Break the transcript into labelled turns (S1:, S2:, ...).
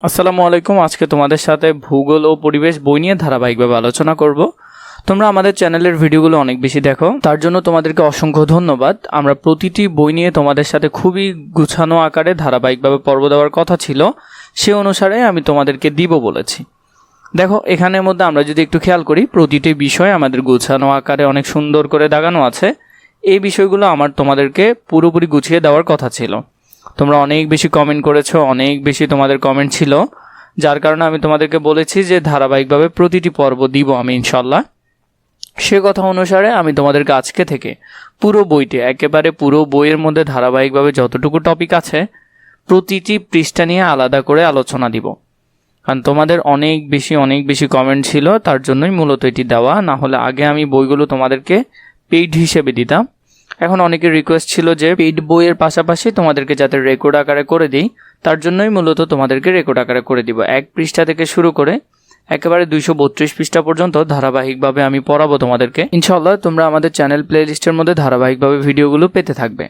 S1: আসসালামু আলাইকুম। আজকে তোমাদের সাথে ভূগোল ও পরিবেশ বই নিয়ে ধারাবাহিকভাবে আলোচনা করব। তোমরা আমাদের চ্যানেলের ভিডিওগুলো অনেক বেশি দেখো, তার জন্য তোমাদেরকে অসংখ্য ধন্যবাদ। আমরা প্রতিটি বই নিয়ে তোমাদের সাথে খুবই গুছানো আকারে ধারাবাহিকভাবে পর্ব দেওয়ার কথা ছিল, সে অনুসারে আমি তোমাদেরকে দিব বলেছি। দেখো, এখানের মধ্যে আমরা যদি একটু খেয়াল করি, প্রতিটি বিষয় আমাদের গুছানো আকারে অনেক সুন্দর করে দাগানো আছে। এই বিষয়গুলো আমার তোমাদেরকে পুরোপুরি গুছিয়ে দেওয়ার কথা ছিল। তোমরা অনেক বেশি কমেন্ট করেছো, অনেক বেশি তোমাদের কমেন্ট ছিল, যার কারণে আমি তোমাদেরকে বলেছি যে ধারাবাহিকভাবে প্রতিটি পর্ব দিব আমি ইনশাল্লাহ। সে কথা অনুসারে আমি তোমাদেরকে আজকে থেকে পুরো বইটি, একেবারে পুরো বইয়ের মধ্যে ধারাবাহিকভাবে যতটুকু টপিক আছে প্রতিটি পৃষ্ঠা নিয়ে আলাদা করে আলোচনা দিব। কারণ তোমাদের অনেক বেশি কমেন্ট ছিল, তার জন্যই মূলত এটি দেওয়া। না হলে আগে আমি বইগুলো তোমাদেরকে পেইড হিসেবে দিতাম। এখন অনেকের রিকোয়েস্ট ছিল যে পেইড বইয়ের পাশাপাশি তোমাদেরকে যাতে রেকর্ড আকারে করে দিই, তার জন্যই মূলত তোমাদেরকে রেকর্ড আকারে করে দিব। 1 পৃষ্ঠা থেকে শুরু করে একেবারে 232 পৃষ্ঠা পর্যন্ত ধারাবাহিকভাবে আমি পড়াবো তোমাদেরকে ইনশাআল্লাহ। তোমরা আমাদের চ্যানেল প্লে লিস্টের মধ্যে ধারাবাহিকভাবে ভিডিওগুলো পেতে থাকবে।